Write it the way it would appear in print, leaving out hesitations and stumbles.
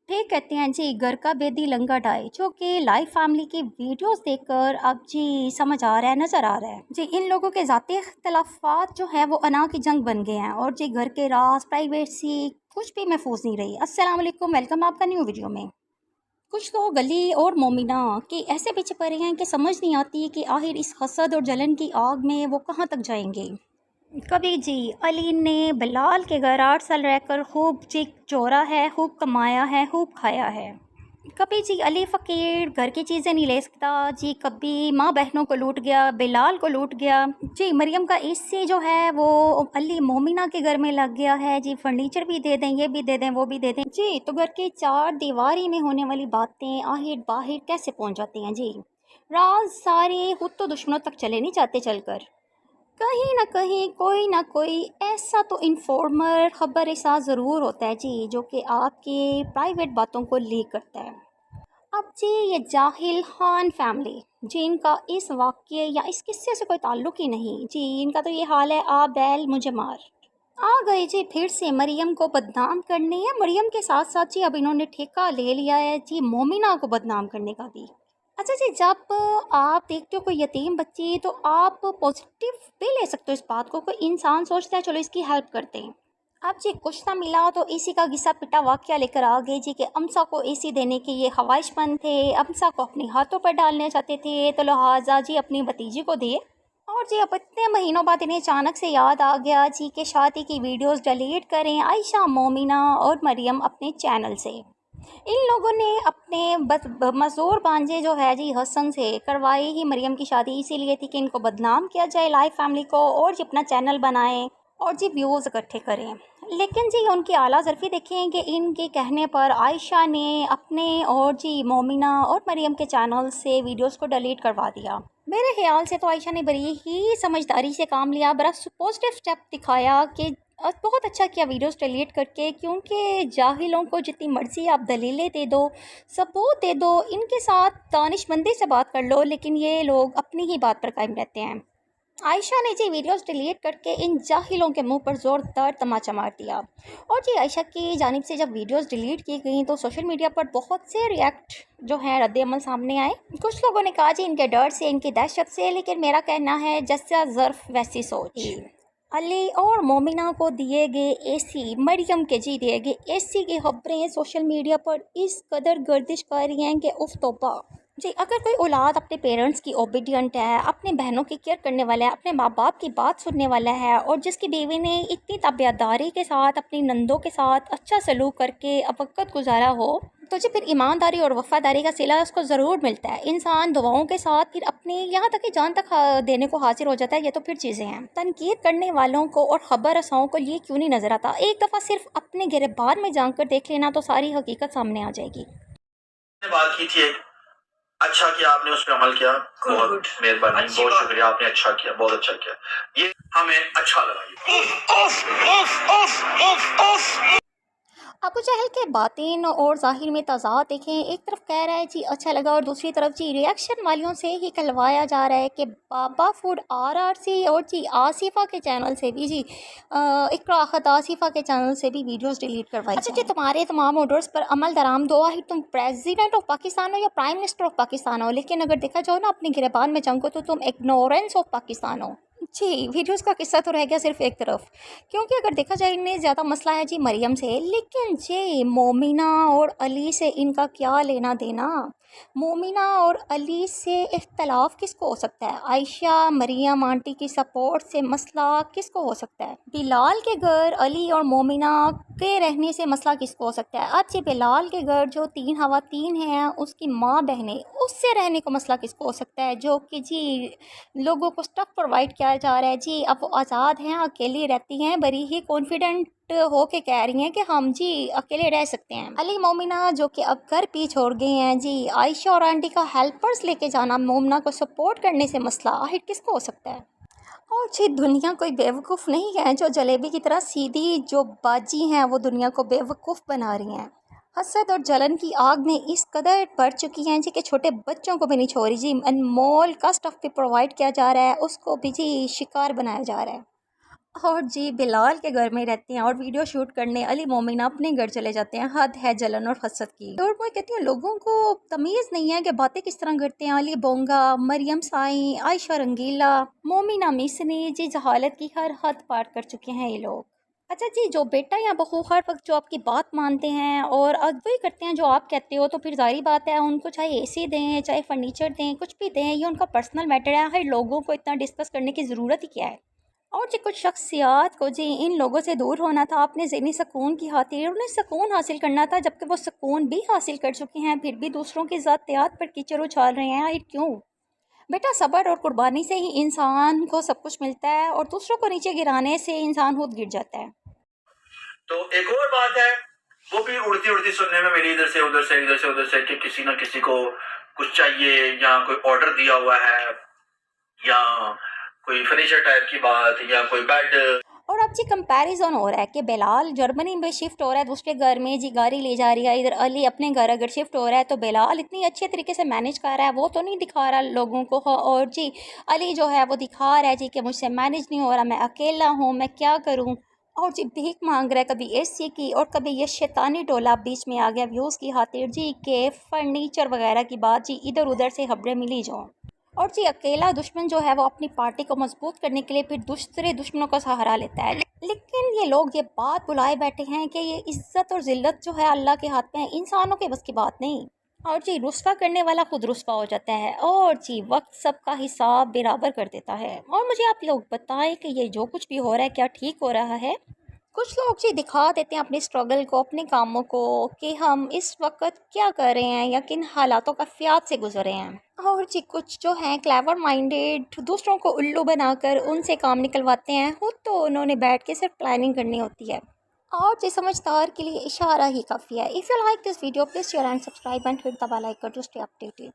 ठीक कहते हैं जी, घर का बेदी लंका ढाई, जो कि लाइव फैमिली की वीडियोस देखकर अब जी समझ आ रहा है, नज़र आ रहा है जी। इन लोगों के ज़ाती इख्तलाफात जो है वो अना की जंग बन गए हैं और जी घर के राज प्राइवेसी कुछ भी महफूज नहीं रही। अस्सलाम वालेकुम, वेलकम आपका न्यू वीडियो में। कुछ लोग अली और मोमिना के ऐसे पीछे पड़े हैं कि समझ नहीं आती कि आखिर इस हसद और जलन की आग में वो कहाँ तक जाएंगे। कभी जी अली ने बिलाल के घर 8 साल रहकर खूब जी चोरा है, खूब कमाया है, खूब खाया है। कभी जी अली फ़कीर घर की चीज़ें नहीं ले सकता जी, कभी माँ बहनों को लूट गया, बिलाल को लूट गया जी। मरियम का एसी जो है वो अली मोमिना के घर में लग गया है जी। फर्नीचर भी दे दें, ये भी दे दें, वो भी दे दें जी। तो घर की चार दीवारी में होने वाली बातें आहिर बाहिर कैसे पहुँच जाती हैं जी। राज सारे खुद तो दुश्मनों तक चले नहीं जाते चलकर, कहीं ना कहीं कोई ना कोई ऐसा तो इन्फॉर्मर खबर साथ ज़रूर होता है जी, जो कि आपकी प्राइवेट बातों को लीक करता है। अब जी ये जाहिल खान फैमिली जी, इनका इस वाक़ये या इस किस्से से कोई ताल्लुक़ ही नहीं जी। इनका तो ये हाल है, आ बैल मुझे मार। आ गए जी फिर से मरियम को बदनाम करने। या मरियम के साथ साथ जी अब इन्होंने ठेका ले लिया है जी मोमिना को बदनाम करने का भी। अच्छा जी, जब आप देखते हो कोई यतीम बच्ची तो आप पॉजिटिव भी ले सकते हो इस बात को। कोई इंसान सोचता है चलो इसकी हेल्प करते हैं। अब जी कुछ ना मिला तो इसी का घिसा पिटा वाक़या लेकर आ गए जी कि अम्सा को एसी देने के ये ख्वाहिशमंद थे, अम्सा को अपने हाथों पर डालने चाहते थे, तो लिहाजा जी अपनी भतीजी को दिए। और जी अब इतने महीनों बाद इन्हें अचानक से याद आ गया जी कि शादी की वीडियोस डिलीट करें आयशा, मोमिना और मरियम अपने चैनल से। इन लोगों ने अपने बस मज़दूर भांजे जो है जी हसन से करवाई ही मरियम की शादी इसीलिए थी कि इनको बदनाम किया जाए लाइव फैमिली को, और जी अपना चैनल बनाएं और जी व्यूज़ इकट्ठे करें। लेकिन जी उनकी आला ज़रफ़ी देखें कि इनके कहने पर आयशा ने अपने और जी मोमिना और मरियम के चैनल से वीडियोस को डिलीट करवा दिया। मेरे ख्याल से तो आयशा ने बड़ी ही समझदारी से काम लिया, बड़ा पॉजिटिव स्टेप दिखाया कि बहुत अच्छा किया वीडियोस डिलीट करके, क्योंकि जाहिलों को जितनी मर्ज़ी आप दलीलें दे दो, सबूत दे दो, इनके साथ दानिशमंदी से बात कर लो, लेकिन ये लोग अपनी ही बात पर कायम रहते हैं। आयशा ने जी वीडियोस डिलीट करके इन जाहिलों के मुंह पर ज़ोरदार तमाचा मार दिया। और जी आयशा की जानिब से जब वीडियोस डिलीट की गई तो सोशल मीडिया पर बहुत से रिएक्ट जो हैं रद्द-ए-अमल सामने आए। कुछ लोगों ने कहा जी इनके डर से, इनकी दहशत से, लेकिन मेरा कहना है जैसा ज़र्फ़ वैसी सोच। अली और मोमिना को दिए गए एसी, मरियम के जी दिए गए एसी की खबरें सोशल मीडिया पर इस कदर गर्दिश कर रही हैं कि उफ तौबा जी। अगर कोई औलाद अपने पेरेंट्स की ओबीडियंट है, अपने बहनों की केयर करने वाला है, अपने माँ बाप की बात सुनने वाला है, और जिसकी बीवी ने इतनी ताबियादारी के साथ अपनी नंदों के साथ अच्छा सलूक करके अब वक़्त गुजारा हो, तो जी फिर ईमानदारी और वफ़ादारी का सिला उसको ज़रूर मिलता है। इंसान दुआओं के साथ फिर अपनी यहाँ तक कि जान तक देने को हाजिर हो जाता है। ये तो फिर चीज़ें हैं। तनकीद करने वालों को और ख़बर रसाओं को ये क्यों नहीं नज़र आता? एक दफ़ा सिर्फ अपने गिरबान में जानकर देख लेना तो सारी हकीकत सामने आ जाएगी। बात की थी, अच्छा किया आपने उस पर अमल किया, बहुत मेहरबानी, बहुत शुक्रिया, आपने अच्छा किया, बहुत अच्छा किया, ये हमें अच्छा लगा। अबू जहल के बातिन और ज़ाहिर में तज़ाद देखें। एक तरफ कह रहा है जी अच्छा लगा, और दूसरी तरफ जी रिएक्शन वालियों से ही कहलवाया जा रहा है कि बाबा फूड RRC और जी आसिफा के चैनल से भी जी इकरा ख़त आसिफा के चैनल से भी वीडियोस डिलीट करवाई। अच्छा जी, तुम्हारे तमाम ऑर्डर्स पर अमल दराम दो, आखिर तुम प्रेसिडेंट ऑफ पाकिस्तान हो या प्राइम मिनिस्टर ऑफ पाकिस्तान हो, लेकिन अगर देखा जाओ ना अपने गिरबान में जंग को, तो तुम इग्नोरेंस ऑफ पाकिस्तान हो जी। वीडियोस का किस्सा तो रह गया सिर्फ एक तरफ, क्योंकि अगर देखा जाए इनमें ज़्यादा मसला है जी मरियम से, लेकिन जी मोमिना और अली से इनका क्या लेना देना? मोमिना और अली से इख्तलाफ किसको हो सकता है? आयशा मरियम आंटी की सपोर्ट से मसला किसको हो सकता है? बिलाल के घर अली और मोमिना के रहने से मसला किसको हो सकता है? आज जी बिलाल के घर जो 3 खवातीन हैं, उसकी माँ बहनें, उससे रहने को मसला किसको हो सकता है? जो कि जी लोगों को स्टफ़ प्रोवाइड किया जा रहा है जी, अब वो आज़ाद हैं, अकेली रहती हैं, बड़ी ही कॉन्फिडेंट हो के कह रही हैं कि हम जी अकेले रह सकते हैं। अली मोमिना जो कि अब घर पी छोड़ गए हैं जी, आयशा और आंटी का हेल्पर्स लेके जाना मोमिना को सपोर्ट करने से मसला आखिर किसको हो सकता है? और जी दुनिया कोई बेवकूफ़ नहीं है जो जलेबी की तरह सीधी जो बाजी हैं वो दुनिया को बेवकूफ़ बना रही हैं। हसद और जलन की आग में इस कदर बढ़ चुकी हैं जी कि छोटे बच्चों को भी नहीं छोड़ रही जी। अनमोल का स्टफ़ भी प्रोवाइड किया जा रहा है, उसको भी जी शिकार बनाया जा रहा है। اور جی بلال کے گھر میں رہتے ہیں اور ویڈیو شوٹ کرنے علی مومنہ اپنے گھر چلے جاتے ہیں. حد ہے جلن اور حسد کی. اور میں کہتی ہوں لوگوں کو تمیز نہیں ہے کہ باتیں کس طرح کرتے ہیں. علی بونگا، مریم سائیں، عائشہ رنگیلا، مومنہ میسنی، جی جہالت کی ہر حد پار کر چکے ہیں یہ لوگ. اچھا جی، جو بیٹا یا بہو ہر وقت جو آپ کی بات مانتے ہیں اور وہی کرتے ہیں جو آپ کہتے ہو، تو پھر ظاہری بات ہے ان کو چاہے اے سی دیں، چاہے فرنیچر دیں، کچھ بھی دیں، یہ ان کا پرسنل میٹر ہے. ہر لوگوں کو اتنا ڈسکس کرنے کی ضرورت ہی کیا ہے؟ اور جی کچھ شخصیات کو جی ان لوگوں سے دور ہونا تھا اپنے ذہنی سکون کی خاطر. انہیں سکون حاصل کرنا تھا، جبکہ وہ سکون بھی حاصل کر چکے ہیں پھر بھی دوسروں کی ذاتیات پر کیچڑ اچھال رہے ہیں. آخر کیوں؟ بیٹا صبر اور قربانی سے ہی انسان کو سب کچھ ملتا ہے، اور دوسروں کو نیچے گرانے سے انسان خود گر جاتا ہے. تو ایک اور بات ہے، وہ بھی اڑتی اڑتی سننے میں میری ادھر سے ادھر سے ادھر سے ادھر سے کہ کسی نہ کسی کو کچھ چاہیے، یا کوئی آرڈر دیا ہوا ہے، یا کوئی فرنیچر ٹائپ کی بات، یا کوئی بیڈ. اور اب جی کمپیریزن ہو رہا ہے کہ بلال جرمنی میں شفٹ ہو رہا ہے دوسرے گھر میں، جی گاڑی لے جا رہی ہے. ادھر علی اپنے گھر اگر شفٹ ہو رہا ہے تو بلال اتنی اچھے طریقے سے مینیج کر رہا ہے، وہ تو نہیں دکھا رہا لوگوں کو. اور جی علی جو ہے وہ دکھا رہا ہے جی کہ مجھ سے مینیج نہیں ہو رہا، میں اکیلا ہوں، میں کیا کروں. اور جی بھیک مانگ رہا ہے کبھی اے سی کی، اور کبھی یہ شیطانی ٹولہ بیچ میں آ گیا ویوز کی خاطر جی کہ فرنیچر وغیرہ کی بات جی ادھر ادھر سے خبریں ملی جو. اور جی اکیلا دشمن جو ہے وہ اپنی پارٹی کو مضبوط کرنے کے لیے پھر دوسرے دشمنوں کا سہارا لیتا ہے. لیکن یہ لوگ یہ بات بلائے بیٹھے ہیں کہ یہ عزت اور ذلت جو ہے اللہ کے ہاتھ میں ہے، انسانوں کے بس کی بات نہیں. اور جی رسوا کرنے والا خود رسوا ہو جاتا ہے، اور جی وقت سب کا حساب برابر کر دیتا ہے. اور مجھے آپ لوگ بتائیں کہ یہ جو کچھ بھی ہو رہا ہے کیا ٹھیک ہو رہا ہے؟ کچھ لوگ جی دکھا دیتے ہیں اپنی اسٹرگل کو، اپنے کاموں کو، کہ ہم اس وقت کیا کر رہے ہیں یا کن حالاتوں کا فیاض سے گزر رہے ہیں. اور جی کچھ جو ہیں کلیور مائنڈیڈ دوسروں کو الو بنا کر ان سے کام نکلواتے ہیں، خود تو انہوں نے بیٹھ کے صرف پلاننگ کرنی ہوتی ہے. اور جی سمجھدار کے لیے اشارہ ہی کافی ہے. If you like this video, please share and subscribe and hit the bell icon to stay updated.